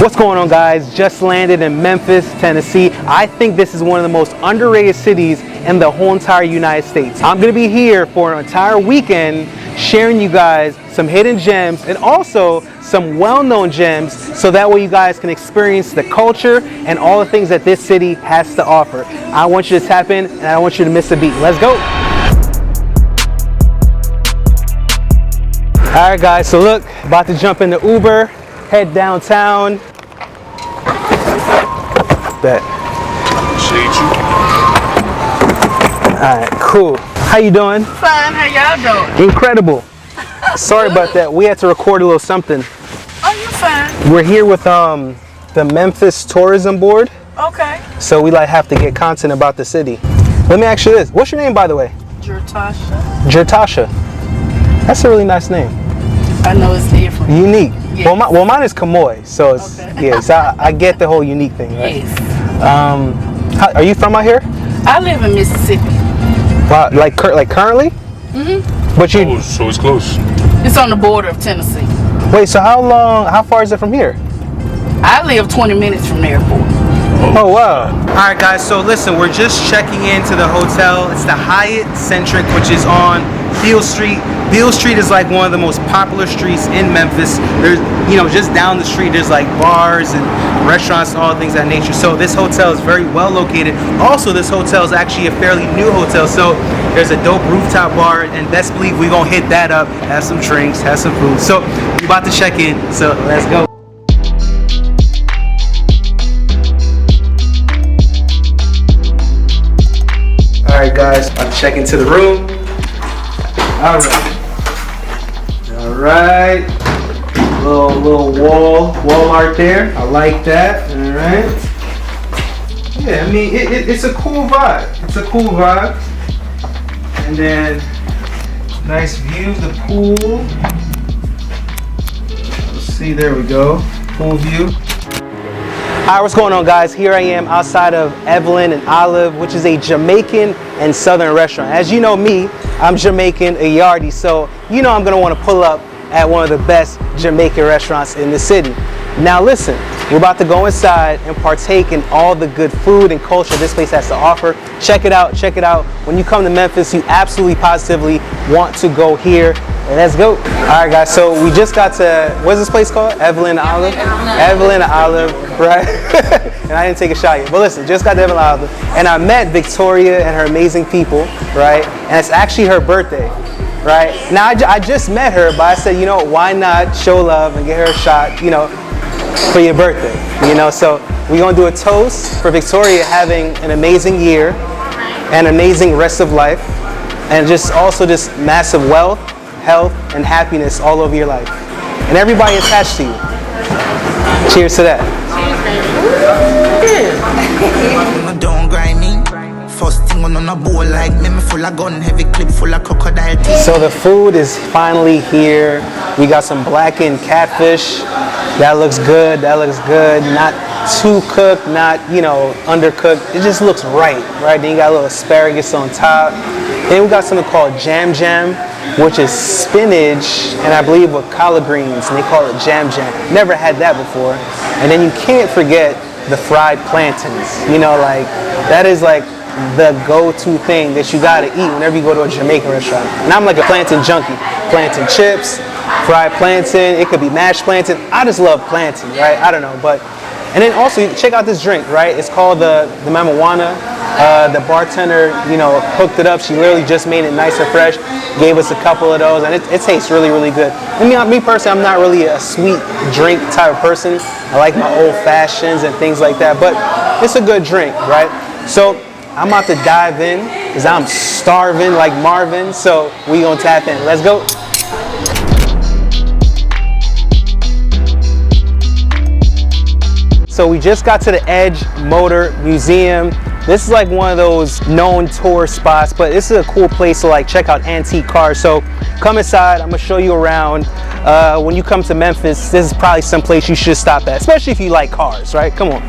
What's going on, guys? Just landed in Memphis, Tennessee. I think this is one of the most underrated cities in the whole entire United States. I'm gonna be here for an entire weekend sharing you guys some hidden gems and also some well-known gems so that way you guys can experience the culture and all the things that this city has to offer. I want you to tap in and I don't want you to miss a beat. Let's go. All right, guys, so look, about to jump in the Uber, head downtown. Bet. Appreciate you. All right, cool. How you doing? Fine, how y'all doing? Incredible. Sorry about that. We had to record a little something. Oh, you fine. We're here with the Memphis Tourism Board. Okay. So we have to get content about the city. Let me ask you this. What's your name, by the way? Jertasha. Jertasha. That's a really nice name. I know it's different. Unique. Yes. Well, mine is Kemoy, so it's, Okay. yeah, so I get the whole unique thing, right? Yes. Are you from out here? I live in Mississippi. Wow, like currently? Mm-hmm. But you, Oh, so it's close. It's on the border of Tennessee. wait, so how far is it from here? I live 20 minutes from the airport. Oh, wow. All right, guys, so listen, we're just checking into the hotel. It's the Hyatt Centric, which is on Beale Street. Beale Street is like one of the most popular streets in Memphis. There's, just down the street, there's like bars and restaurants and all things of that nature. So this hotel is very well located. Also, this hotel is actually a fairly new hotel. So there's a dope rooftop bar, and best believe we're gonna hit that up, have some drinks, have some food. So we're about to check in, so let's go. All right, guys, about to check into the room. All right, little wall art there. I like that. All right. Yeah, I mean it's a cool vibe. It's a cool vibe. And then nice view of the pool. Let's see, there we go. Pool view. Hi, what's going on, guys? Here I am outside of Evelyn and Olive, which is a Jamaican and Southern restaurant. As you know me, I'm Jamaican, a yardie, so I'm gonna wanna pull up at one of the best Jamaican restaurants in the city. Now listen, we're about to go inside and partake in all the good food and culture this place has to offer. Check it out, check it out. When you come to Memphis, you absolutely positively want to go here. And let's go. All right, guys, so we just got to, what's this place called? Evelyn Olive? Evelyn Olive, right? And I didn't take a shot yet. But listen, just got to Evelyn Olive. And I met Victoria and her amazing people, right? And it's actually her birthday, right? Now, I just met her, but I said, why not show love and get her a shot, for your birthday, So we're going to do a toast for Victoria having an amazing year and amazing rest of life. And just massive wealth, health, and happiness all over your life. And everybody attached to you. Cheers to that. Don't grind me. First thing on a bowl like me full of gun, heavy clip full of crocodile teeth. So the food is finally here. We got some blackened catfish. That looks good. That looks good. Not too cooked, not undercooked. It just looks right? Then you got a little asparagus on top. Then we got something called jam, which is spinach and I believe with collard greens, and they call it jam. Never had that before. And then you can't forget the fried plantains. That is like the go-to thing that you gotta eat whenever you go to a Jamaican restaurant. And I'm like a plantain junkie. Plantain chips, fried plantain, it could be mashed plantain. I just love plantain, right? I don't know, but. And then also, check out this drink, right? It's called the marijuana. The bartender, hooked it up. She literally just made it nice and fresh. Gave us a couple of those, and it tastes really, really good. Me personally, I'm not really a sweet drink type of person. I like my old fashions and things like that, but it's a good drink, right? So I'm about to dive in because I'm starving like Marvin. So we gonna tap in. Let's go. So we just got to the Edge Motor Museum. This is like one of those known tour spots, but this is a cool place to check out antique cars. So come inside, I'm gonna show you around. When you come to Memphis, this is probably some place you should stop at, especially if you like cars, right? Come on.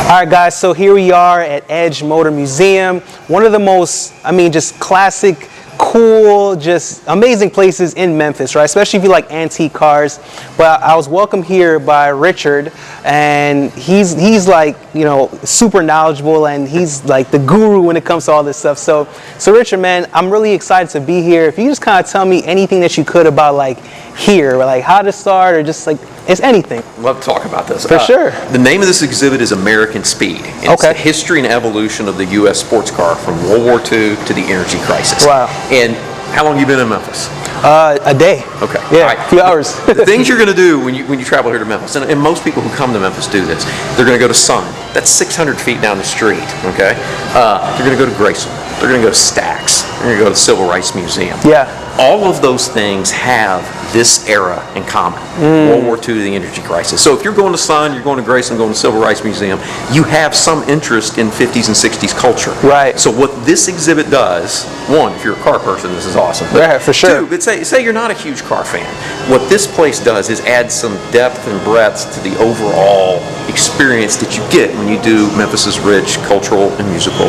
All right, guys, so here we are at Edge Motor Museum. One of the most, just classic cool, just amazing places in Memphis, right? Especially if you like antique cars. But I was welcomed here by Richard, and he's like, you know, super knowledgeable, and he's like the guru when it comes to all this stuff. So Richard, man, I'm really excited to be here. If you just kind of tell me anything that you could about like here, or like how to start, or just like, it's anything. Love to talk about this. For sure. The name of this exhibit is American Speed. It's the history and evolution of the U.S. sports car from World War II to the energy crisis. Wow. And how long have you been in Memphis? A day. Okay. Yeah, a few hours. The things you're going to do when you travel here to Memphis, and most people who come to Memphis do this, they're going to go to Sun. That's 600 feet down the street, okay? They're going to go to Graceland. They're going to go to Stax. They're going to go to the Civil Rights Museum. Yeah. All of those things have this era in common, World War II to the energy crisis. So if you're going to Sun, you're going to Graceland, going to Civil Rights Museum, you have some interest in 50s and 60s culture. Right. So what this exhibit does, one, if you're a car person, this is awesome. But yeah, for sure. Two, but say you're not a huge car fan. What this place does is add some depth and breadth to the overall experience that you get when you do Memphis's rich cultural and musical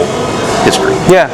history. Yeah,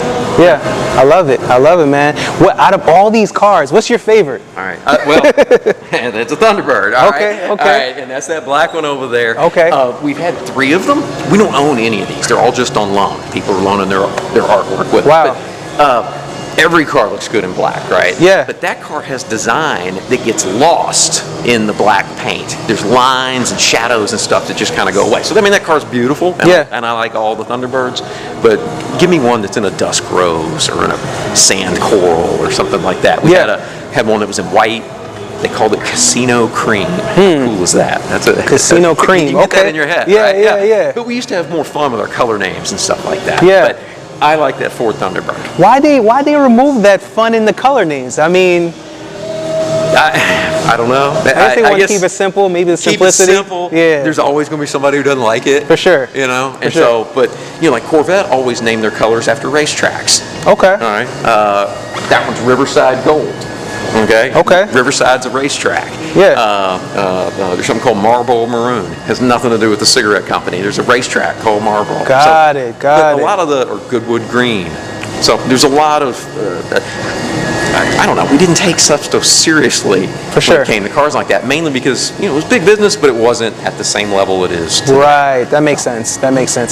I love it. I love it, man. What out of all these cars, what's your favorite? All right. Well, that's a Thunderbird. All right. Okay. All right, and that's that black one over there. Okay. We've had 3 of them. We don't own any of these. They're all just on loan. People are loaning their artwork with Wow. us. But, every car looks good in black, right? Yeah. But that car has design that gets lost in the black paint. There's lines and shadows and stuff that just kind of go away. So I mean, that car's beautiful, and I like all the Thunderbirds. But give me one that's in a dusk rose or in a sand coral or something like that. We had one that was in white. They called it Casino Cream. How cool is that? That's a Casino Cream. You get that in your head, Yeah, right? yeah. But we used to have more fun with our color names and stuff like that. Yeah. But I like that Ford Thunderbird. Why they remove that fun in the color names? I mean, I don't know. I guess they want to keep it simple. Maybe the simplicity. Keep it simple. Yeah. There's always going to be somebody who doesn't like it. For sure. You know. For and sure. so, but you know, like Corvette always named their colors after racetracks. Okay. All right. That one's Riverside Gold. Okay. Okay. Riverside's a racetrack. Yeah. There's something called Marlboro Maroon. Has nothing to do with the cigarette company. There's a racetrack called Marlboro. Got it. A lot of or Goodwood Green. So there's a lot of. I don't know. We didn't take stuff so seriously For sure. when it came to cars like that. Mainly because it was big business, but it wasn't at the same level it is today. Right. That makes sense.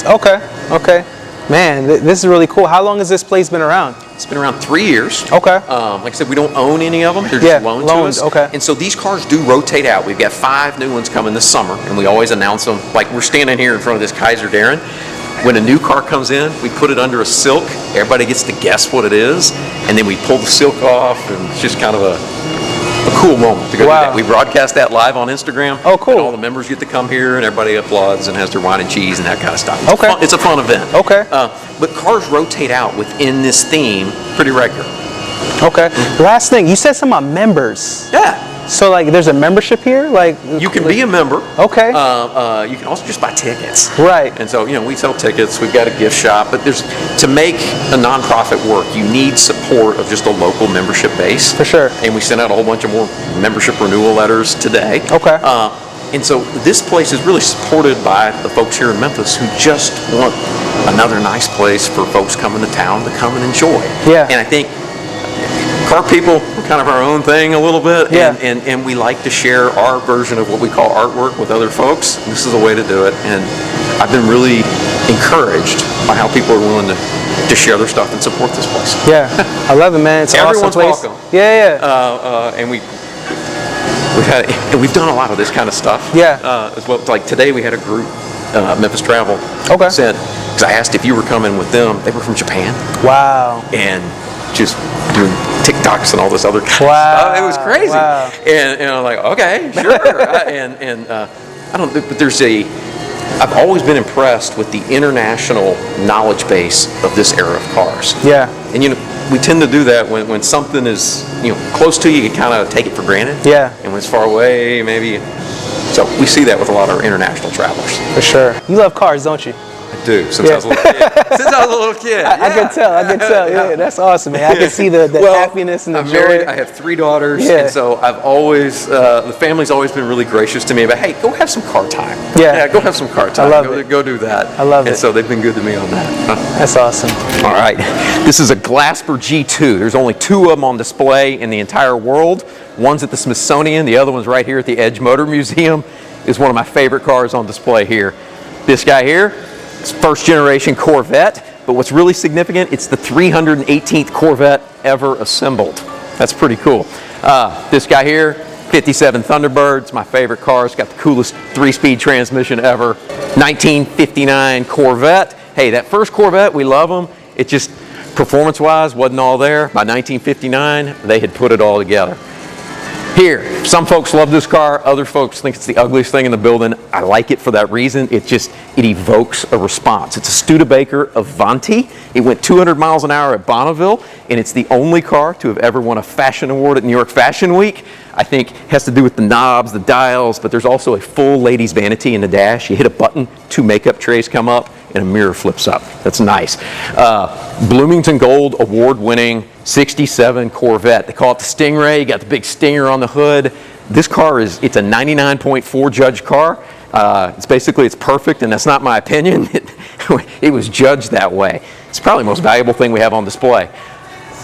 Okay. Man, this is really cool. How long has this place been around? It's been around 3 years. Okay. Like I said, we don't own any of them. They're just loaned to us. Okay. And so these cars do rotate out. We've got 5 new ones coming this summer, and we always announce them. Like we're standing here in front of this Kaiser Darren. When a new car comes in, we put it under a silk. Everybody gets to guess what it is, and then we pull the silk off, and it's just kind of a cool moment to go do that. We broadcast that live on Instagram. Oh, cool. And all the members get to come here, and everybody applauds and has their wine and cheese and that kind of stuff. It's a fun event. Okay. But cars rotate out within this theme pretty regular. Okay. Last thing, you said something about members. Yeah. So like, there's a membership here, like you can be a member. Okay. You can also just buy tickets. Right. And so we sell tickets. We've got a gift shop, but to make a nonprofit work, you need support of just a local membership base. For sure. And we sent out a whole bunch of more membership renewal letters today. Okay. And so this place is really supported by the folks here in Memphis who just want another nice place for folks coming to town to come and enjoy. Yeah. And I think car people are kind of our own thing a little bit, and we like to share our version of what we call artwork with other folks. This is a way to do it, and I've been really encouraged by how people are willing to share their stuff and support this place. Yeah, I love it, man. It's an Everyone's awesome place. welcome. Yeah. And we've done a lot of this kind of stuff. Yeah. As well. Like today, we had a group, Memphis Travel. Okay. Said, because I asked if you were coming with them, they were from Japan. Wow. And just doing TikToks and all this other kind of stuff. It was crazy. Wow. And I'm like, okay, sure. I don't. But I've always been impressed with the international knowledge base of this era of cars. Yeah. And we tend to do that when something is close to you, you kind of take it for granted. Yeah. And when it's far away, maybe. So we see that with a lot of our international travelers. For sure. You love cars, don't you? I do, since I was a little kid. Since I was a little kid. I can tell. Yeah, that's awesome, man. I can see the happiness and the I'm joy. married. I have 3 daughters, and so I've always, the family's always been really gracious to me about, hey, go have some car time. Yeah, go have some car time. I love it. Go do that. I love it. And so they've been good to me on that. That's awesome. All right, this is a Glasper G2. There's only 2 of them on display in the entire world. One's at the Smithsonian, the other one's right here at the Edge Motor Museum. It's one of my favorite cars on display here. This guy here, it's first generation Corvette, but what's really significant, it's the 318th Corvette ever assembled. That's pretty cool. This guy here, 57 Thunderbird, it's my favorite car. It's got the coolest 3-speed transmission ever. 1959 Corvette. Hey, that first Corvette, we love them. It just, performance-wise, wasn't all there. By 1959, they had put it all together. Here, some folks love this car, other folks think it's the ugliest thing in the building. I like it for that reason. It evokes a response. It's a Studebaker Avanti. It went 200 miles an hour at Bonneville, and it's the only car to have ever won a fashion award at New York Fashion Week. I think it has to do with the knobs, the dials, but there's also a full ladies vanity in the dash. You hit a button, 2 makeup trays come up, and a mirror flips up. That's nice. Bloomington Gold award-winning 67 Corvette. They call it the Stingray. You got the big stinger on the hood. This car it's a 99.4 judge car. It's perfect, and that's not my opinion. It was judged that way. It's probably the most valuable thing we have on display.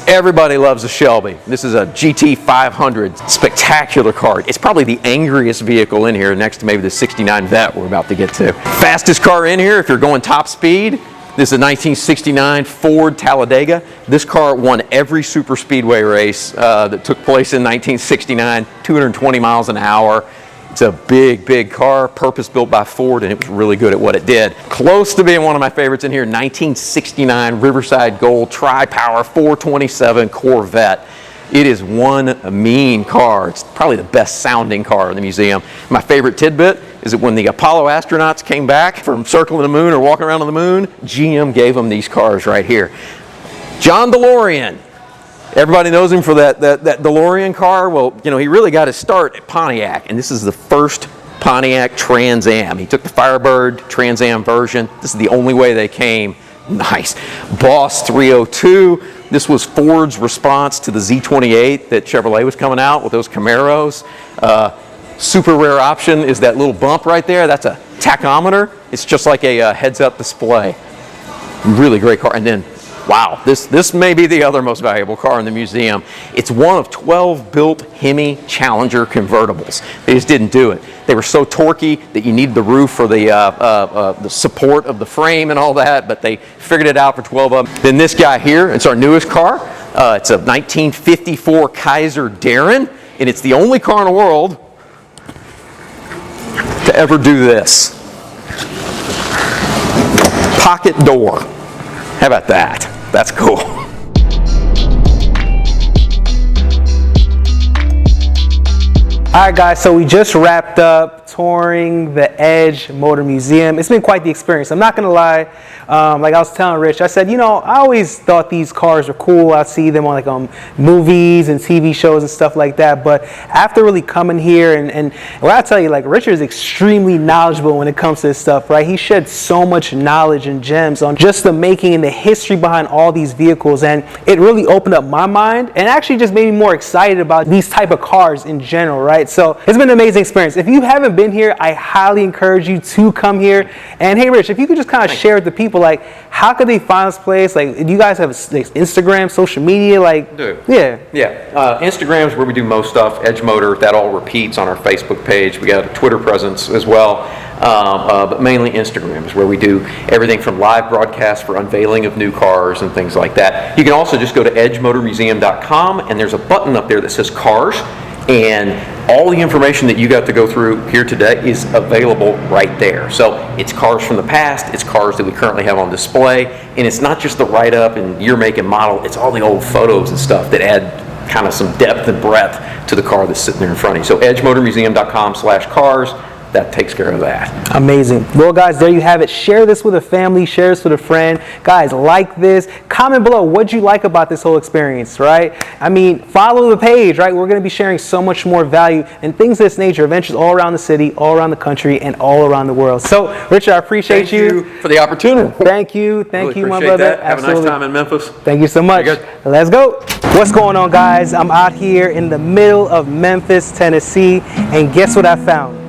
Everybody loves a Shelby. This is a GT 500, spectacular car. It's probably the angriest vehicle in here, next to maybe the 69 Vet we're about to get to. Fastest car in here if you're going top speed. This is a 1969 Ford Talladega. This car won every super speedway race that took place in 1969, 220 miles an hour. It's a big, big car, purpose-built by Ford, and it was really good at what it did. Close to being one of my favorites in here, 1969 Riverside Gold Tri-Power 427 Corvette. It is one mean car. It's probably the best sounding car in the museum. My favorite tidbit is that when the Apollo astronauts came back from circling the moon or walking around on the moon, GM gave them these cars right here. John DeLorean. Everybody knows him for that DeLorean car. Well, you know, he really got his start at Pontiac, and this is the first Pontiac Trans Am. He took the Firebird Trans Am version. This is the only way they came. Nice. Boss 302. This was Ford's response to the Z28 that Chevrolet was coming out with those Camaros. Super rare option is that little bump right there. That's a tachometer. It's just like a heads-up display. Really great car. And then, wow, this may be the other most valuable car in the museum. It's one of 12 built Hemi Challenger convertibles. They just didn't do it. They were so torquey that you needed the roof for the support of the frame and all that, but they figured it out for 12 of them. Then this guy here, it's our newest car. It's a 1954 Kaiser Darren, and it's the only car in the world to ever do this. Pocket door. How about that? That's cool. All right, guys, so we just wrapped up touring the Edge Motor Museum. It's been quite the experience. I'm not going to lie. Like I was telling Rich, I said, you know, I always thought these cars were cool. I'd see them on movies and TV shows and stuff like that. But after really coming here, and what I tell you, like, Richard is extremely knowledgeable when it comes to this stuff, right? He shed so much knowledge and gems on just the making and the history behind all these vehicles. And it really opened up my mind and actually just made me more excited about these type of cars in general, right? So it's been an amazing experience. If you haven't been here, I highly encourage you to come here. And hey, Rich, if you could just kind of share with the people, like, how could they find this place? Like, do you guys have Instagram, social media? Like, yeah. Instagram's where we do most stuff. Edge Motor, that all repeats on our Facebook page. We got a Twitter presence as well, but mainly Instagram is where we do everything from live broadcasts for unveiling of new cars and things like that. You can also just go to edgemotormuseum.com, and there's a button up there that says Cars. And all the information that you got to go through here today is available right there. So it's cars from the past, it's cars that we currently have on display, and it's not just the write-up and year, make, and model, it's all the old photos and stuff that add kind of some depth and breadth to the car that's sitting there in front of you. So edgemotormuseum.com/cars. that takes care of that. Amazing. Well, guys, there you have it. Share this with a family, share this with a friend. Guys, like this. Comment below what you like about this whole experience, right? I mean, follow the page, right? We're going to be sharing so much more value and things of this nature, adventures all around the city, all around the country, and all around the world. So, Richard, I appreciate you for the opportunity. Thank you. Thank you, my brother. Have a nice time in Memphis. Thank you so much. Let's go. What's going on, guys? I'm out here in the middle of Memphis, Tennessee, and guess what I found?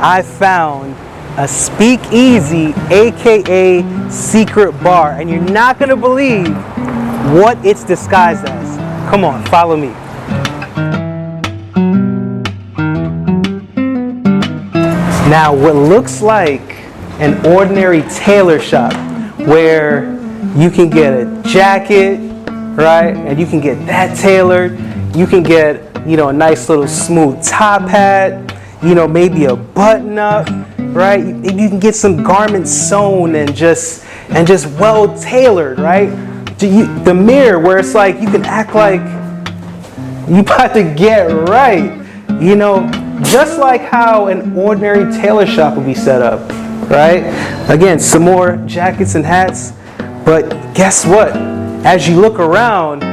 I found a speakeasy, aka secret bar, and you're not gonna believe what it's disguised as. Come on, follow me. Now, what looks like an ordinary tailor shop where you can get a jacket, right? And you can get that tailored. You can get, you know, a nice little smooth top hat, you know, maybe a button up, right? Maybe you can get some garments sewn and just well tailored, right? The mirror where it's like you can act like you about to get right, you know, just like how an ordinary tailor shop would be set up, right? Again, some more jackets and hats, but guess what? As you look around,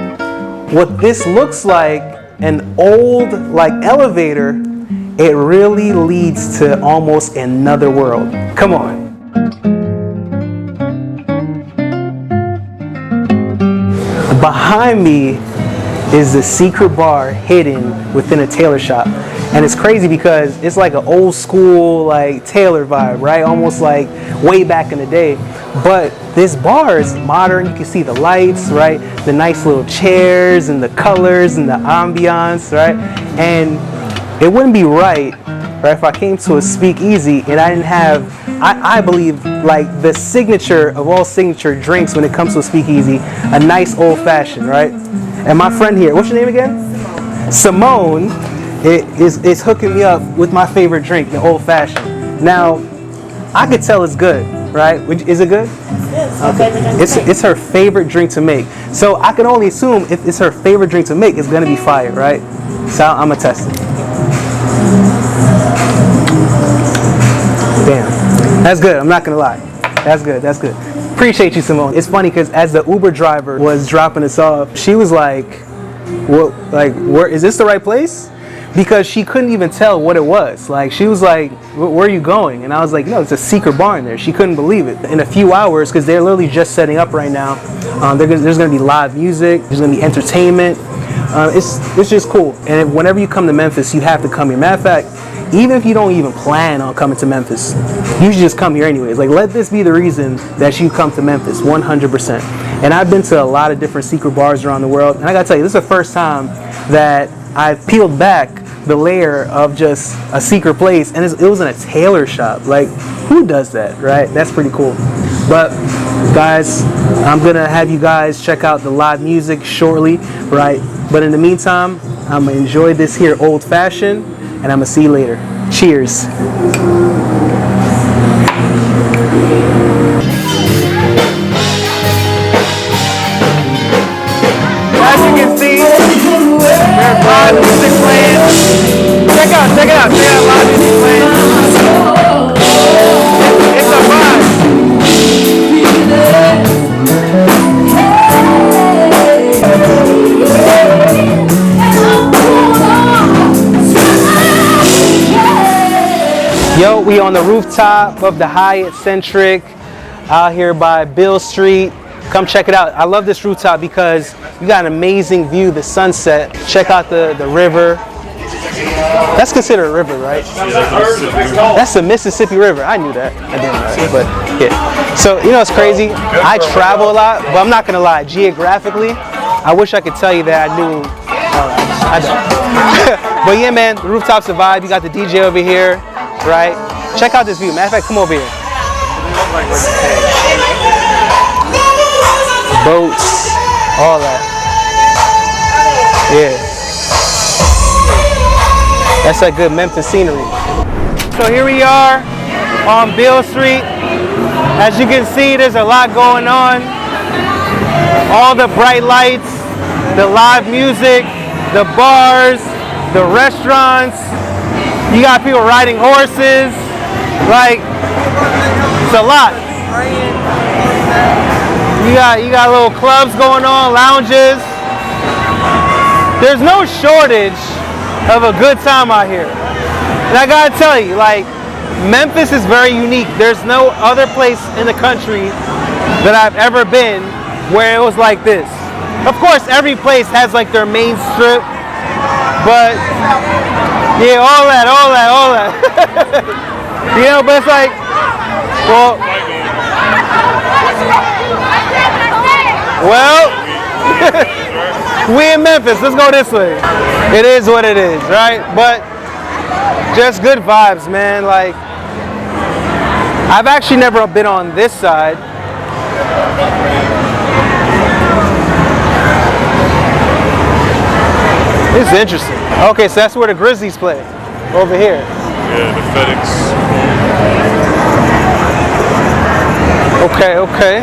what this looks like, an old like elevator, it really leads to almost another world. Come on. Behind me is the secret bar hidden within a tailor shop. And it's crazy because it's like an old school like tailor vibe, right? Almost like way back in the day. But this bar is modern. You can see the lights, right? The nice little chairs and the colors and the ambiance, right? And it wouldn't be right if I came to a speakeasy and I didn't have, I believe, like the signature of all signature drinks when it comes to a speakeasy, a nice old fashioned, right? And my friend here, what's your name again? Simone is hooking me up with my favorite drink, the old fashioned. Now, I could tell it's good, right? Is it good? It's her favorite drink to make. So I can only assume if it's her favorite drink to make, it's gonna be fire, right? So I'm gonna test it. Damn, that's good. I'm not gonna lie. That's good. That's good. Appreciate you, Simone. It's funny because as the Uber driver was dropping us off, she was like, "What? Like, where is this the right place?" Because she couldn't even tell what it was. Like, she was like, "Where are you going?" And I was like, "No, it's a secret bar in there." She couldn't believe it. In a few hours, because they're literally just setting up right now, there's going to be live music. There's going to be entertainment. It's just cool. And whenever you come to Memphis, you have to come here. Matter of fact, even if you don't even plan on coming to Memphis, you should just come here anyways. Like, let this be the reason that you come to Memphis, 100%. And I've been to a lot of different secret bars around the world. And I got to tell you, this is the first time that I've peeled back the layer of just a secret place. And it was in a tailor shop. Like, who does that, right? That's pretty cool. But, guys, I'm going to have you guys check out the live music shortly, right? But in the meantime, I'm going to enjoy this here old fashioned. And I'm going to see you later. Cheers. As you can see, there's live music playing. Check it out live music playing. It's a vibe. Yo, we on the rooftop of the Hyatt Centric out here by Beale Street. Come check it out. I love this rooftop because you got an amazing view, the sunset. Check out the river. That's considered a river, right? That's the Mississippi River. I knew that. I didn't know that, but yeah. So, you know, it's crazy. I travel a lot, but I'm not going to lie. Geographically, I wish I could tell you that I knew. I don't. But yeah, man, the rooftop's a vibe. You got the DJ over here, right? Check out this view. Matter of fact, come over here. Boats, all that. Yeah. That's that good Memphis scenery. So here we are on Beale Street. As you can see, there's a lot going on. All the bright lights, the live music, the bars, the restaurants. You got people riding horses. Like, it's a lot. You got little clubs going on, lounges. There's no shortage of a good time out here. And I gotta tell you, like, Memphis is very unique. There's no other place in the country that I've ever been where it was like this. Of course, every place has like their main strip, but yeah, all that. You know, but it's like, well, we in Memphis, let's go this way. It is what it is, right? But just good vibes, man. Like, I've actually never been on this side. This is interesting. Okay, so that's where the Grizzlies play, over here. Yeah, the FedEx. Okay.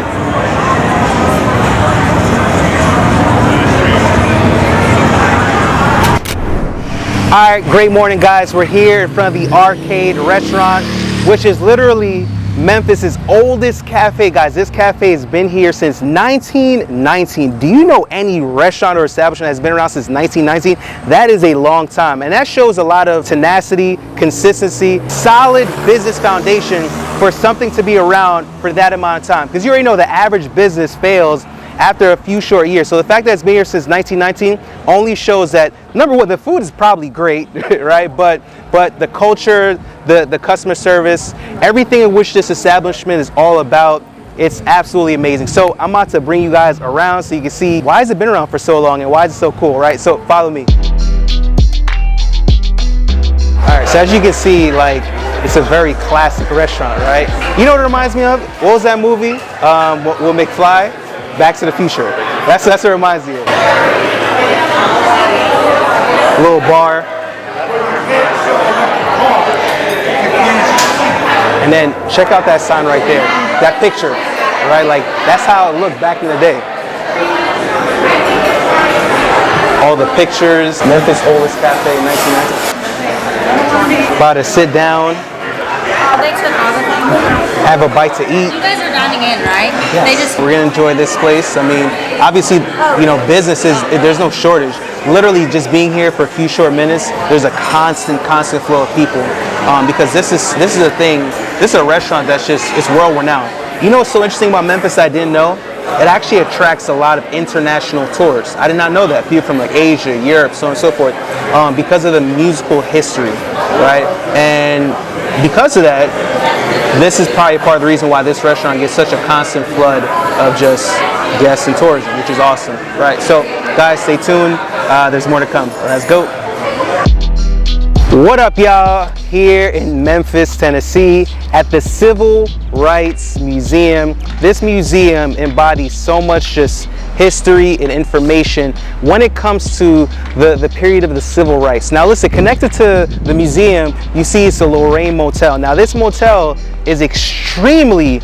All right, great morning, guys. We're here in front of the Arcade Restaurant, which is literally Memphis's oldest cafe, guys. This cafe has been here since 1919. Do you know any restaurant or establishment that's been around since 1919? That is a long time, and that shows a lot of tenacity, consistency, solid business foundation for something to be around for that amount of time. Because you already know the average business fails after a few short years. So the fact that it's been here since 1919 only shows that, number one, the food is probably great, right? But the culture, the customer service, everything in which this establishment is all about, it's absolutely amazing. So I'm about to bring you guys around so you can see why has it been around for so long and why is it so cool, right? So follow me. All right, so as you can see, like, it's a very classic restaurant, right? You know what it reminds me of? What was that movie? Will McFly? Back to the Future. That's what it reminds me of. A little bar. And then check out that sign right there. That picture, right? Like, that's how it looked back in the day. All the pictures. Memphis oldest cafe, 1990. About to sit down. Have a bite to eat. You guys are dining in, right? Yes. We're gonna enjoy this place. I mean, obviously, you know, businesses, there's no shortage. Literally just being here for a few short minutes, there's a constant flow of people. Because this is a thing, this is a restaurant that's just, it's world renowned. You know what's so interesting about Memphis I didn't know? It actually attracts a lot of international tourists. I did not know that. People from like Asia, Europe, so on and so forth, because of the musical history, right? And because of that, this is probably part of the reason why this restaurant gets such a constant flood of just guests and tourism, which is awesome, right? So guys, stay tuned. There's more to come. Let's go. What up, y'all? Here in Memphis, Tennessee, at the Civil Rights Museum. This museum embodies so much just history and information when it comes to the period of the civil rights. Now listen, connected to the museum, you see it's a Lorraine Motel. Now this motel is extremely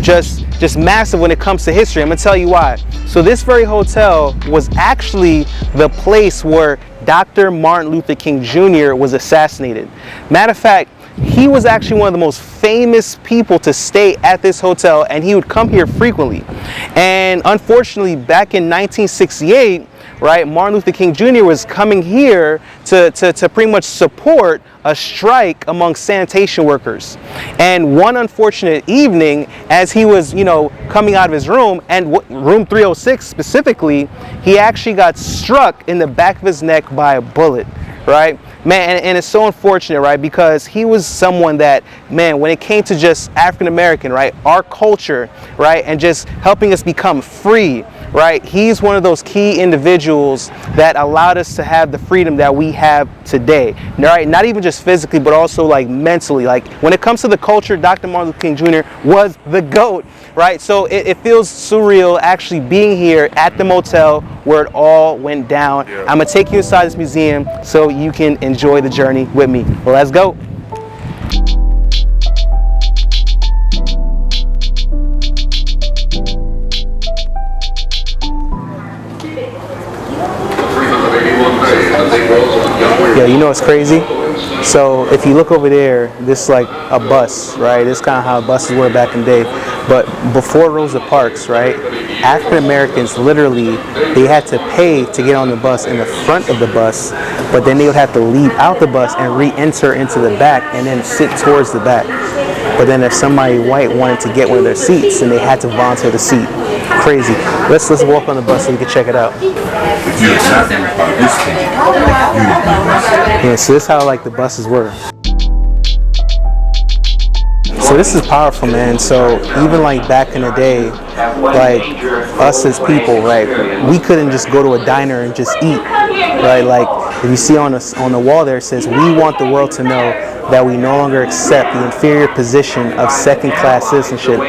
just massive when it comes to history. I'm gonna tell you why. So this very hotel was actually the place where Dr. Martin Luther King Jr. was assassinated. Matter of fact, he was actually one of the most famous people to stay at this hotel, and he would come here frequently. And unfortunately, back in 1968, right, Martin Luther King Jr. was coming here to pretty much support a strike among sanitation workers. And one unfortunate evening, as he was, you know, coming out of his room, and room 306 specifically, he actually got struck in the back of his neck by a bullet, right? Man, and it's so unfortunate, right? Because he was someone that, man, when it came to just African American, right, our culture, right, and just helping us become free, right, he's one of those key individuals that allowed us to have the freedom that we have today, right? Not even just physically, but also like mentally. Like when it comes to the culture, Dr. Martin Luther King Jr. was the GOAT, right? So it feels surreal actually being here at the motel where it all went down. Yeah. I'm gonna take you inside this museum so you can enjoy the journey with me. Well, let's go. Yo, you know what's crazy? So if you look over there, this is like a bus, right? This is kind of how buses were back in the day. But before Rosa Parks, right, African Americans literally, they had to pay to get on the bus in the front of the bus, but then they would have to leave out the bus and re-enter into the back and then sit towards the back. But then if somebody white wanted to get one of their seats, then they had to volunteer the seat. Crazy. Let's walk on the bus so we can check it out. If you're exactly by this thing, Yeah, so this is how like the buses were. So this is powerful, man. So even like back in the day, like us as people, right, we couldn't just go to a diner and just eat, right? Like if you see on the wall there, it says, "We want the world to know that we no longer accept the inferior position of second-class citizenship.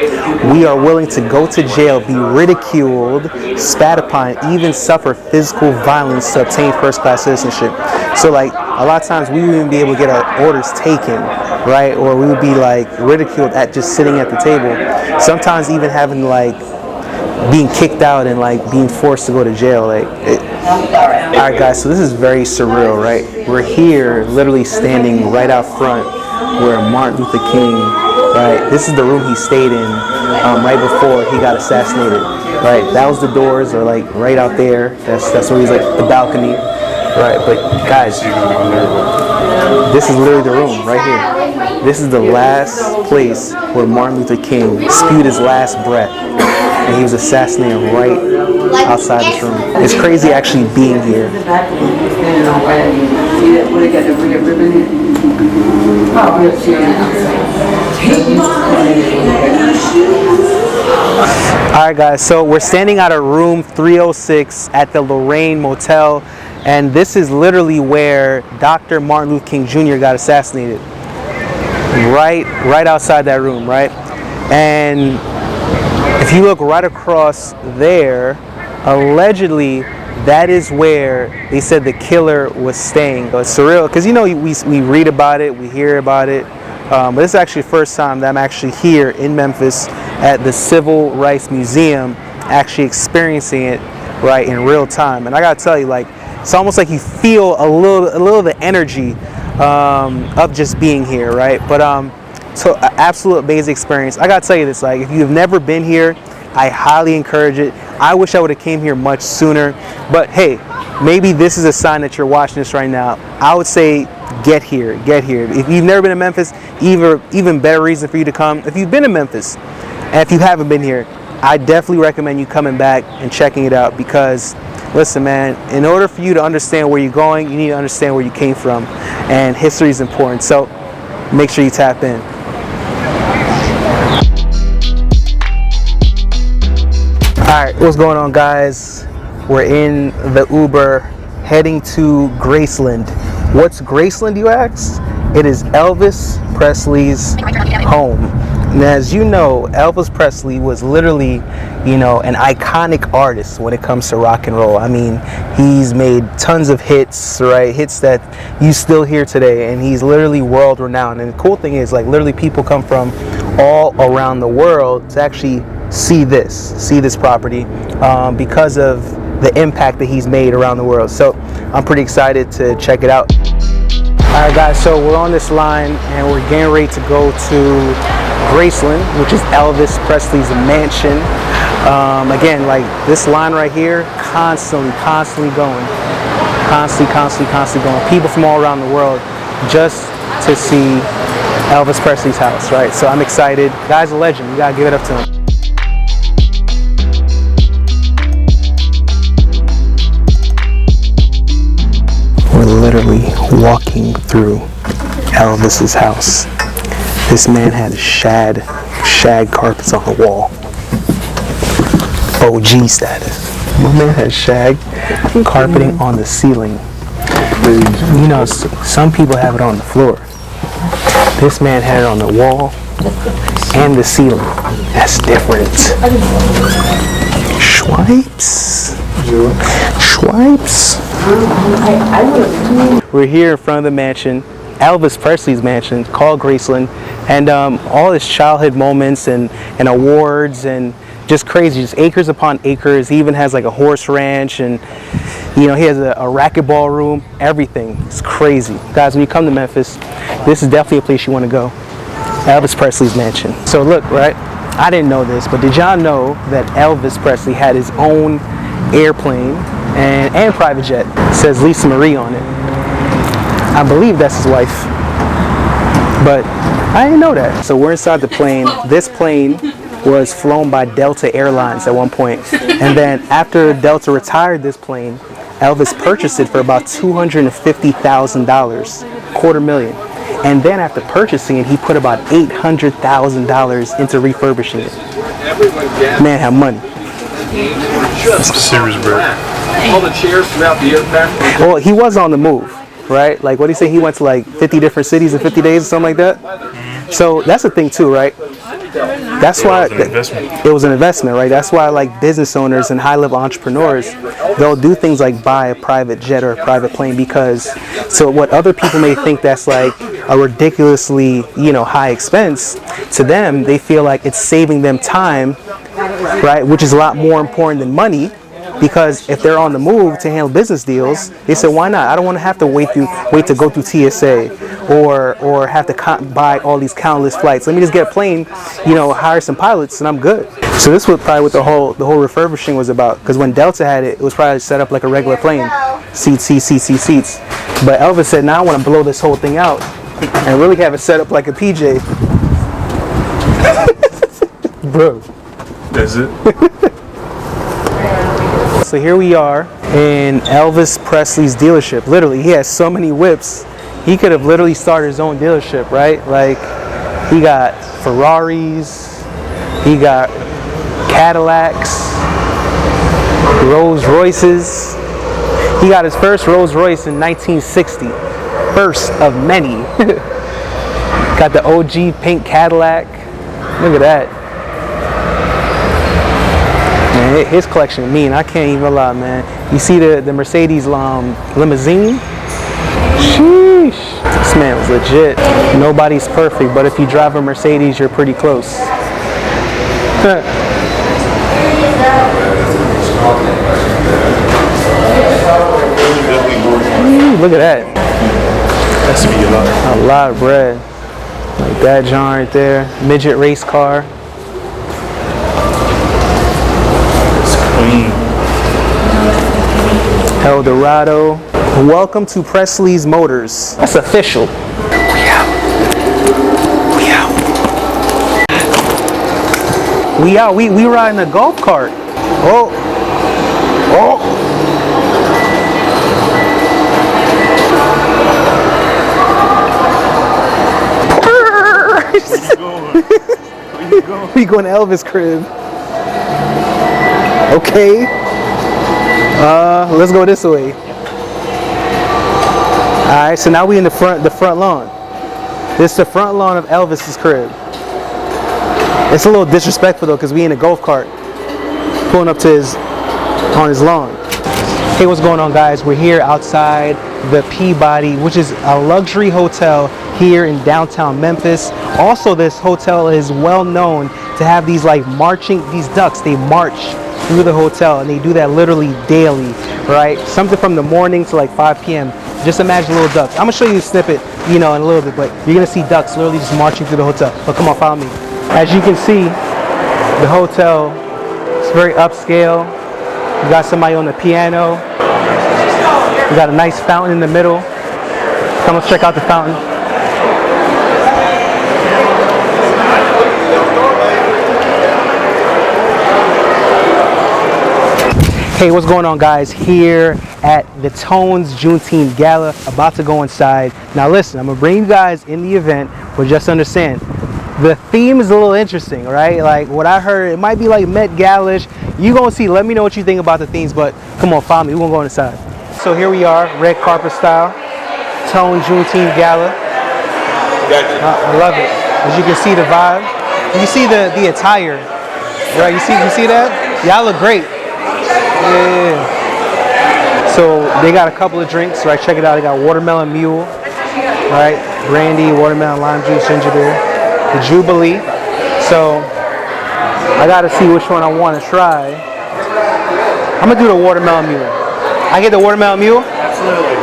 We are willing to go to jail, be ridiculed, spat upon, even suffer physical violence to obtain first-class citizenship." So like a lot of times we wouldn't even be able to get our orders taken, right? Or we would be like ridiculed at just sitting at the table. Sometimes even having like being kicked out and like being forced to go to jail. Like, all right, guys. So this is very surreal, right? We're here, literally standing right out front where Martin Luther King, right? This is the room he stayed in right before he got assassinated, right? That was the doors, or like right out there. That's where he's like the balcony, right? But guys, this is literally the room right here. This is the last place where Martin Luther King spewed his last breath. And he was assassinated right outside this room. It's crazy actually being here. Alright guys, so we're standing out of room 306 at the Lorraine Motel, and this is literally where Dr. Martin Luther King Jr. got assassinated. Right outside that room, right? And if you look right across there, allegedly that is where they said the killer was staying. It's surreal because, you know, we read about it, we hear about it, but this is actually the first time that I'm actually here in Memphis at the Civil Rights Museum, actually experiencing it right in real time. And I gotta tell you, like, it's almost like you feel a little of the energy of just being here, right? But so an absolute amazing experience. I gotta tell you this, like, if you've never been here, I highly encourage it. I wish I would have came here much sooner, but hey, maybe this is a sign that you're watching this right now. I would say get here. If you've never been to Memphis, even better reason for you to come. If you've been to Memphis, and if you haven't been here, I definitely recommend you coming back and checking it out, because listen, man, in order for you to understand where you're going, you need to understand where you came from, and history is important, so make sure you tap in. Alright, what's going on, guys? We're in the Uber heading to Graceland. What's Graceland, you ask? It is Elvis Presley's home. And as you know, Elvis Presley was literally, you know, an iconic artist when it comes to rock and roll. I mean, he's made tons of hits, right? Hits that you still hear today, and he's literally world renowned. And the cool thing is, like, literally people come from all around the world to actually see this property because of the impact that he's made around the world. So I'm pretty excited to check it out. Alright guys, so we're on this line and we're getting ready to go to Graceland, which is Elvis Presley's mansion. Again, like, this line right here, constantly going. Constantly going. People from all around the world just to see Elvis Presley's house, right? So I'm excited. Guy's a legend. You gotta give it up to him. We're literally walking through Elvis's house. This man had shag carpets on the wall. OG status. My man had shag carpeting on the ceiling. You know, some people have it on the floor. This man had it on the wall and the ceiling. That's different. Swipes. We're here in front of the mansion, Elvis Presley's mansion, called Graceland, and all his childhood moments and awards and just crazy, just acres upon acres. He even has like a horse ranch, and you know, he has a racquetball room, everything. It's crazy. Guys, when you come to Memphis, this is definitely a place you want to go. Elvis Presley's mansion. So look, right, I didn't know this, but did y'all know that Elvis Presley had his own airplane and private jet? It says Lisa Marie on it. I believe that's his wife, but I didn't know that. So we're inside the plane. This plane was flown by Delta Airlines at one point, and then after Delta retired this plane, Elvis purchased it for about $250,000, $250,000, and then after purchasing it, he put about $800,000 into refurbishing it. Man had money. Serious, bro. All the chairs throughout the aircraft. Well, he was on the move, right? Like, what do you say? He went to like 50 different cities in 50 days or something like that. So that's the thing too, right? That's why it was an investment, right? That's why like business owners and high-level entrepreneurs, they'll do things like buy a private jet or a private plane, because so what other people may think that's like a ridiculously, you know, high expense, to them they feel like it's saving them time, right? Which is a lot more important than money. Because if they're on the move to handle business deals, they said, why not? I don't want to have to wait to go through TSA or have to buy all these countless flights. Let me just get a plane, you know, hire some pilots, and I'm good. So this was probably what the whole refurbishing was about. Because when Delta had it, it was probably set up like a regular plane, seats. But Elvis said, now I want to blow this whole thing out and really have it set up like a PJ. Bro. That's it. So here we are in Elvis Presley's dealership. Literally, he has so many whips. He could have literally started his own dealership, right? Like, he got Ferraris, he got Cadillacs, Rolls Royces. He got his first Rolls Royce in 1960. First of many. Got the OG pink Cadillac. Look at that. Man, his collection mean. I can't even lie, man. You see the Mercedes limousine? Sheesh. This man was legit. Nobody's perfect, but if you drive a Mercedes, you're pretty close. Look at that. That's to be a lot of bread. Like that John right there. Midget race car. El Dorado. Welcome to Presley's Motors. That's official. We out. We out. We out. We riding a golf cart. Oh. Oh. Where you going? We going to Elvis' crib. Okay. Let's go this way. Alright, so now we in the front lawn. This is the front lawn of Elvis's crib. It's a little disrespectful though, because we in a golf cart pulling up to on his lawn. Hey, what's going on, guys? We're here outside the Peabody, which is a luxury hotel here in downtown Memphis. Also, this hotel is well known to have these like these ducks, they march through the hotel, and they do that literally daily, right? Something from the morning to like 5 p.m. Just imagine little ducks. I'm gonna show you a snippet, you know, in a little bit, but you're gonna see ducks literally just marching through the hotel. But come on, follow me. As you can see, the hotel is very upscale. You got somebody on the piano. You got a nice fountain in the middle. Come, let's check out the fountain. Hey, what's going on, guys? Here at the Tones Juneteenth Gala, about to go inside. Now listen, I'm gonna bring you guys in the event, but just understand, the theme is a little interesting, right? Like what I heard, it might be like Met Gala-ish. You gonna see, let me know what you think about the themes, but come on, follow me, we're gonna go inside. So here we are, red carpet style, Tone Juneteenth Gala. I love it. As you can see the vibe. You see the attire, right? You see that? Y'all look great. Yeah. So they got a couple of drinks, right? Check it out. They got watermelon mule, right? Brandy, watermelon, lime juice, ginger beer. The Jubilee. So I gotta see which one I want to try. I'm gonna do the watermelon mule. I get the watermelon mule? Absolutely.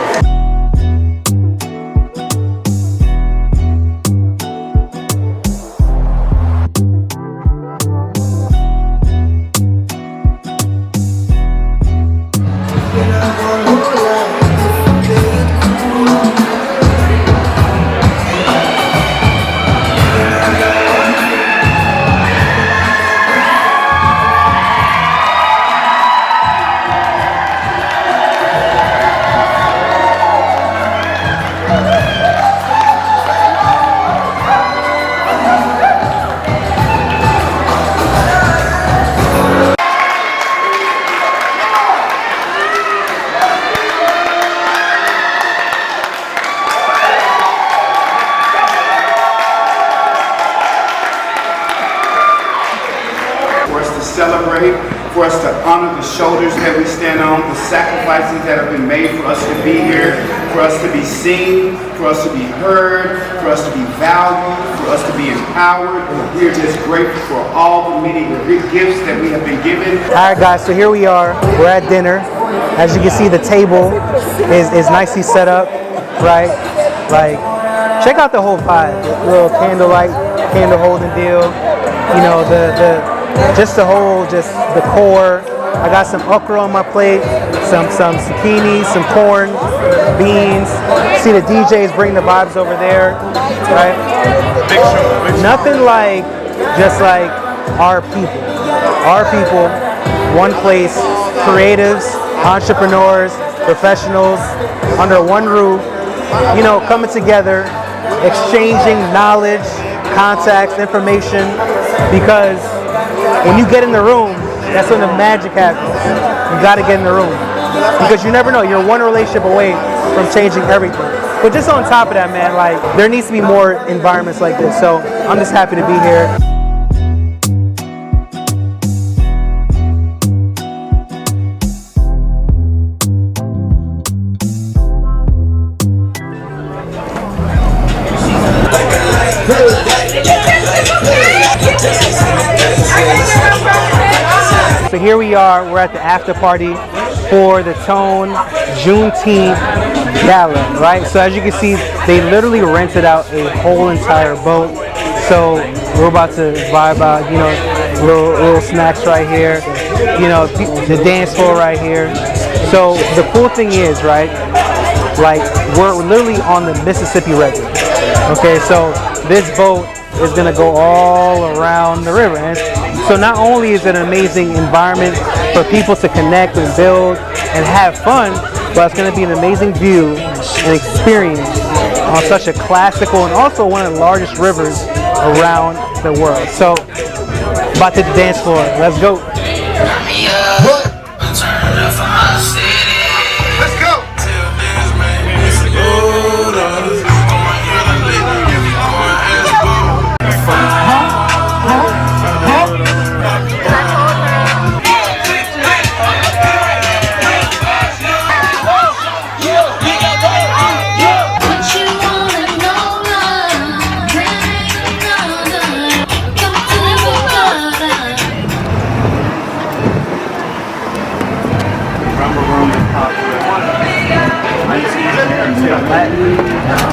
Celebrate, for us to honor the shoulders that we stand on, the sacrifices that have been made for us to be here, for us to be seen, for us to be heard, for us to be valued, for us to be empowered. We are just grateful for all the many gifts that we have been given. All right, guys, so here we are. We're at dinner. As you can see, the table is nicely set up, right? Like, check out the whole vibe. The little candlelight, candle holding deal. You know, just the whole decor. I got some okra on my plate, some zucchini, some corn, beans. See the DJs bring the vibes over there, right? Nothing like just like our people. Our people, one place, creatives, entrepreneurs, professionals, under one roof, you know, coming together, exchanging knowledge, contacts, information, because when you get in the room, that's when the magic happens. You gotta get in the room. Because you never know, you're one relationship away from changing everything. But just on top of that, man, like, there needs to be more environments like this. So I'm just happy to be here. So here we are, we're at the after party for the Tone Juneteenth Gala, right? So as you can see, they literally rented out a whole entire boat. So we're about to vibe out, you know, little snacks right here, you know, the dance floor right here. So the cool thing is, right, like, we're literally on the Mississippi River. Okay, so this boat is gonna go all around the river. And so not only is it an amazing environment for people to connect and build and have fun, but it's gonna be an amazing view and experience on such a classical and also one of the largest rivers around the world. So, about to the dance floor. Let's go.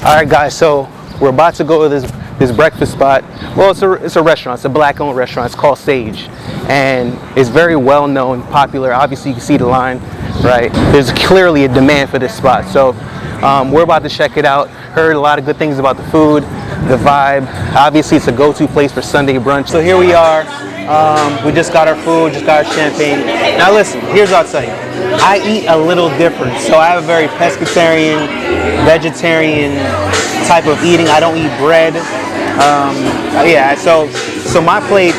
All right, guys, so we're about to go to this breakfast spot. Well, it's a restaurant. It's a black-owned restaurant. It's called Sage, and it's very well-known, popular. Obviously, you can see the line, right? There's clearly a demand for this spot, so we're about to check it out. Heard a lot of good things about the food, the vibe. Obviously, it's a go-to place for Sunday brunch. So here we are. We just got our food, just got our champagne. Now listen, here's what I'll tell you. I eat a little different. So I have a very pescatarian, vegetarian type of eating. I don't eat bread. Yeah, so my plate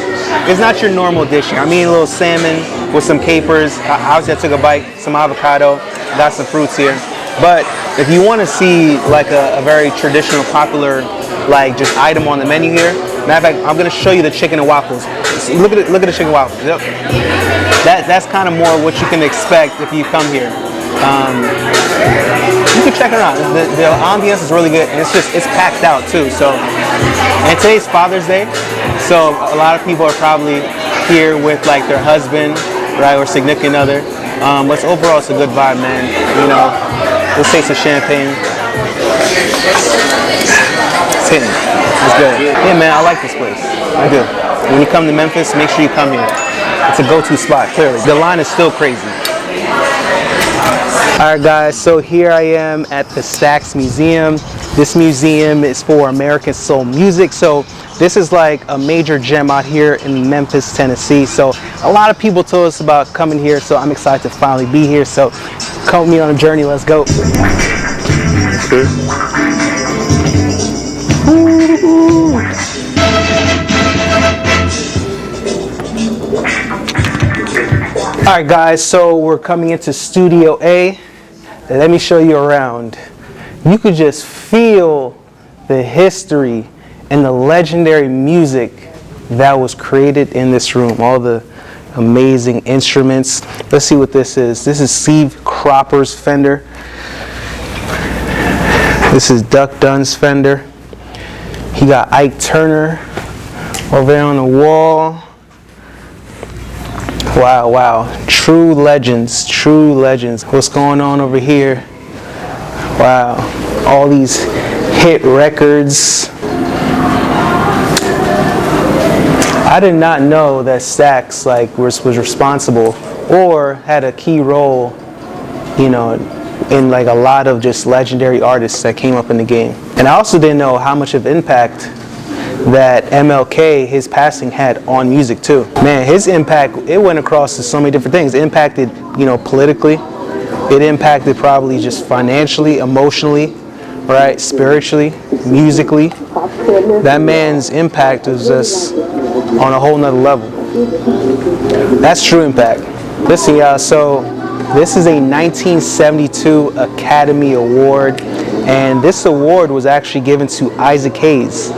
is not your normal dish here. I'm eating a little salmon with some capers. Obviously, I took a bite, some avocado, got some fruits here. But if you want to see like a very traditional, popular, like just item on the menu here, matter of fact, I'm gonna show you the chicken and waffles. Look at the chicken and waffles. Yep. That's kind of more what you can expect if you come here. You can check it out. The ambiance is really good, and it's packed out too. So, and today's Father's Day, so a lot of people are probably here with like their husband, right, or significant other. But overall, it's a good vibe, man. You know, let's take some champagne. It's hitting. It's good. Yeah, man, I like this place. I do. When you come to Memphis, make sure you come here. It's a go-to spot, clearly. The line is still crazy. All right, guys, so here I am at the Stax Museum. This museum is for American soul music. So this is like a major gem out here in Memphis, Tennessee. So a lot of people told us about coming here, so I'm excited to finally be here. So come with me on a journey, let's go. All right, guys, so we're coming into Studio A. Let me show you around. You could just feel the history and the legendary music that was created in this room. All the amazing instruments. Let's see what this is. This is Steve Cropper's Fender. This is Duck Dunn's Fender. He got Ike Turner over there on the wall. Wow, wow. True legends, true legends. What's going on over here? Wow. All these hit records. I did not know that Stax was responsible or had a key role, you know, in like a lot of just legendary artists that came up in the game. And I also didn't know how much of impact that MLK, his passing, had on music too. Man, his impact, it went across to so many different things. It impacted, you know, politically. It impacted probably just financially, emotionally, right? Spiritually, musically. That man's impact was just on a whole nother level. That's true impact. Listen, y'all, so this is a 1972 Academy Award, and this award was actually given to Isaac Hayes.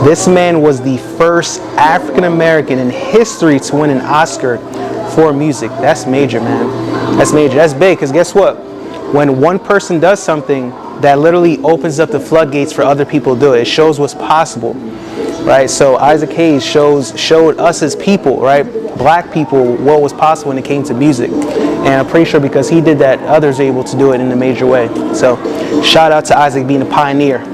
This man was the first African American in history to win an Oscar for music. That's major, man. That's major. That's big, because guess what? When one person does something, that literally opens up the floodgates for other people to do it. It shows what's possible, right? So Isaac Hayes showed us as people, right, black people, what was possible when it came to music. And I'm pretty sure because he did that, others are able to do it in a major way. So shout out to Isaac being a pioneer. It's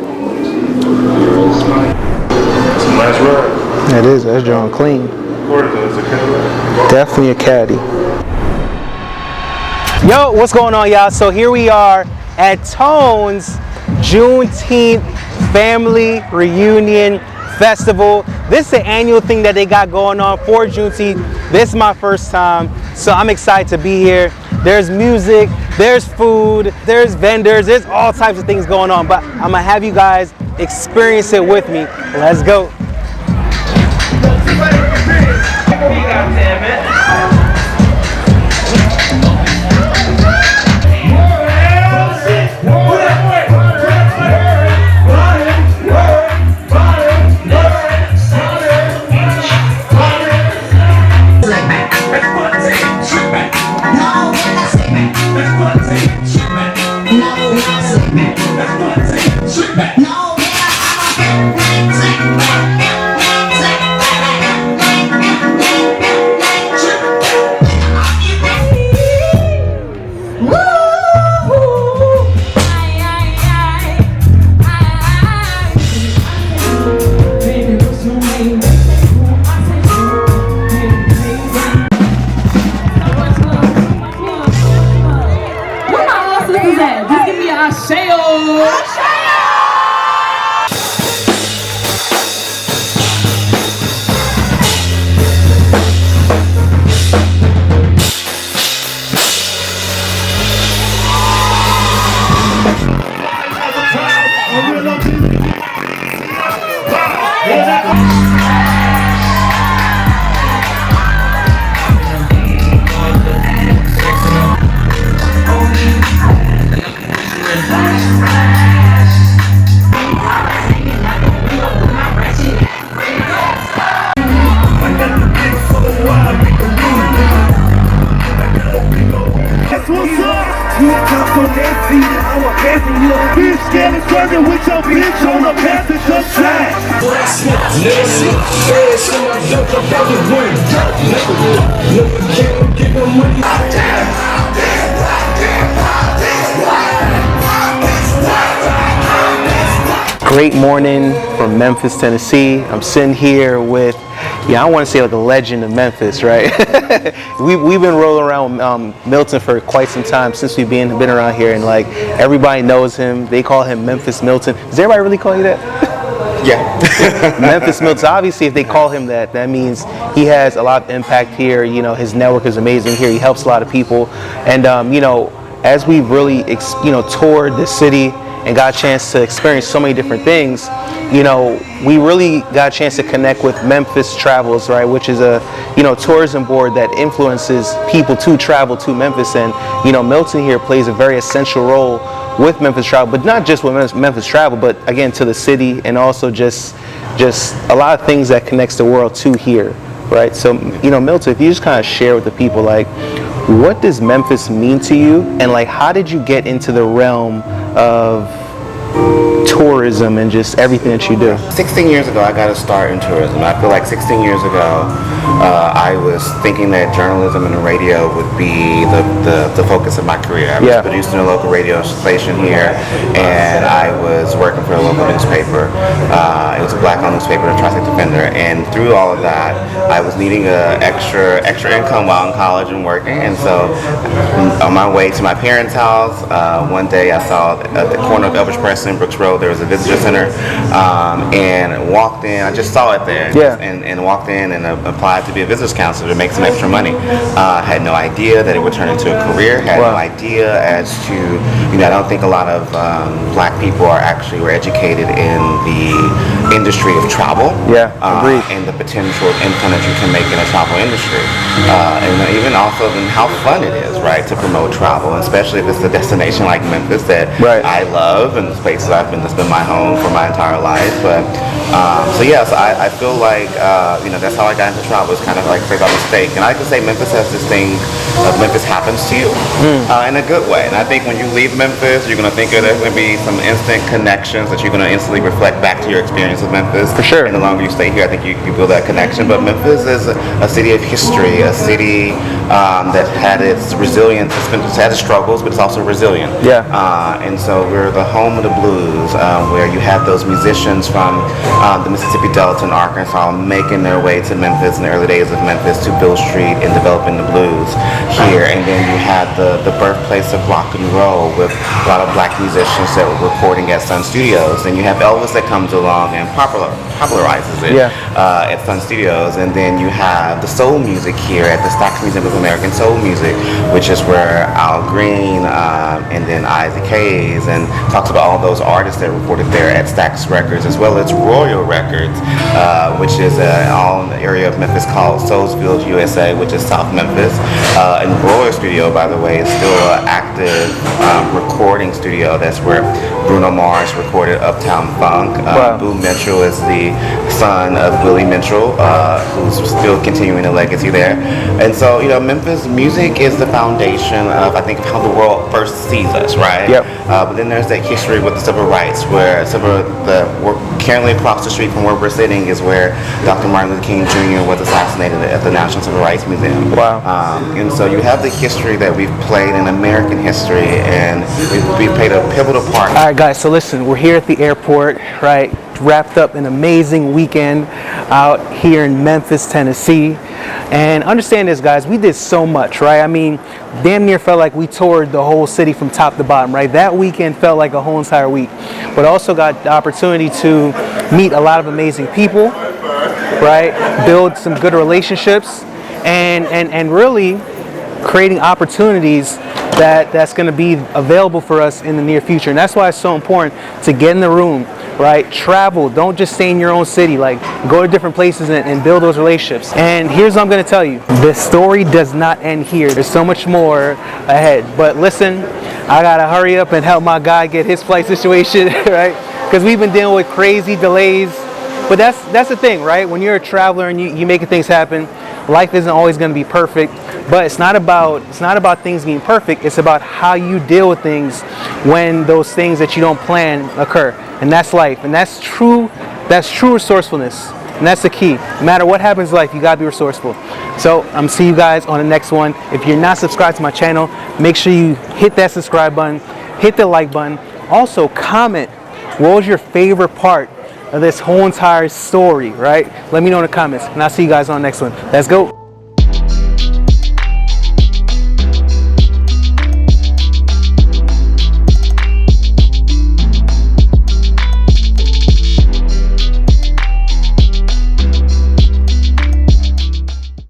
a nice ride. It is. That's drawn clean. Definitely a caddy. Yo, what's going on, y'all? So here we are at Tone's Juneteenth Family Reunion Festival. This is the annual thing that they got going on for Juneteenth. This is my first time, so I'm excited to be here. There's music, there's food, there's vendors, there's all types of things going on, but I'm gonna have you guys experience it with me. Let's go. What's up? You come from that seat, I'm a passing you a bitch. scared of swerving with your bitch on the passenger side. Great morning from Memphis, Tennessee. I'm sitting here with, I want to say like a legend of Memphis, right? we've been rolling around Milton for quite some time since we've been around here, and like everybody knows him. They call him Memphis Milton. Does everybody really call you that? Yeah. Memphis Milton. Obviously, if they call him that, that means he has a lot of impact here. You know, his network is amazing here. He helps a lot of people, and you know, as we really toured the city and got a chance to experience so many different things, you know, we really got a chance to connect with Memphis Travels, right, which is a, tourism board that influences people to travel to Memphis. And, Milton here plays a very essential role with Memphis Travel, but not just with Memphis Travel, but again, to the city, and also just a lot of things that connects the world to here, right? So, Milton, if you just kind of share with the people, like, what does Memphis mean to you, and like, how did you get into the realm of tourism and just everything that you do? 16 years ago, I got to start in tourism. I feel like 16 years ago, I was thinking that journalism and the radio would be the focus of my career. I was producing a local radio station here, and I was working for a local newspaper. It was a black-owned newspaper, the Tri-State Defender, and through all of that, I was needing extra income while in college and working. And so, on my way to my parents' house, one day I saw at the corner of Elbridge Press and Brooks Road, there was a visitor center, and walked in. I just saw it there, and walked in and applied to be a visitors counselor to make some extra money. Had no idea that it would turn into a career. Had no idea as to, I don't think a lot of black people were educated in the industry of travel. And the potential income that you can make in the travel industry, and even also how fun it is, right, to promote travel, especially if it's a destination like Memphis that I love, and the spaces I've been, that's been my home for my entire life. But so I feel like that's how I got into travel. It's kind of like by mistake, and I can say Memphis has this thing of Memphis happens to you in a good way. And I think when you leave Memphis, you're going to think there's going to be some instant connections that you're going to instantly reflect back to your experience of Memphis. For sure. And the longer you stay here, I think you build that connection. But Memphis is a city of history, a city that had its resilience. It's had its struggles, but it's also resilient. And so we're the home of the blues, where you have those musicians from the Mississippi Delta and Arkansas making their way to Memphis in the early days of Memphis, to Beale Street, and developing the blues here. And then you had the birthplace of rock and roll with a lot of black musicians that were recording at Sun Studios. And you have Elvis that comes along and popularizes it at Sun Studios. And then you have the soul music here at the Stax Museum of American Soul Music, which is where Al Green and then Isaac Hayes, and talks about all those artists that recorded there at Stax Records, as well as Royal Records, which is all in the area of Memphis called Soulsville, USA, which is South Memphis. And Royal Studio, by the way, is still an active recording studio. That's where Bruno Mars recorded Uptown Funk. Boo Mitchell is the son of Willie Mitchell, who's still continuing the legacy there. And so, Memphis music is the foundation of, I think, of how the world first sees us, right? But then there's that history with the civil rights, where we're currently across the street from where we're sitting is where Dr. Martin Luther King Jr. was assassinated at the National Civil Rights Museum. And so you have the history that we've played in American history, and we've played a pivotal part. All right, guys, so listen, we're here at the airport, right? Wrapped up an amazing weekend out here in Memphis, Tennessee. And understand this, guys, we did so much, right? I mean, damn near felt like we toured the whole city from top to bottom, right? That weekend felt like a whole entire week. But also got the opportunity to meet a lot of amazing people, right? Build some good relationships, and really creating opportunities that's going to be available for us in the near future. And that's why it's so important to get in the room, right? Travel. Don't just stay in your own city. Like, go to different places and build those relationships. And here's what I'm going to tell you. The story does not end here. There's so much more ahead. But listen, I got to hurry up and help my guy get his flight situation, right? Because we've been dealing with crazy delays. But that's the thing, right? When you're a traveler and you making things happen, Life isn't always going to be perfect, but it's not about things being perfect. It's about how you deal with things when those things that you don't plan occur, and that's life, and that's true resourcefulness, and that's the key. No matter what happens in life, you gotta be resourceful. So I'm see you guys on the next one. If you're not subscribed to my channel, make sure you hit that subscribe button, hit the like button. Also comment, what was your favorite part of this whole entire story, right? Let me know in the comments, and I'll see you guys on the next one. Let's go.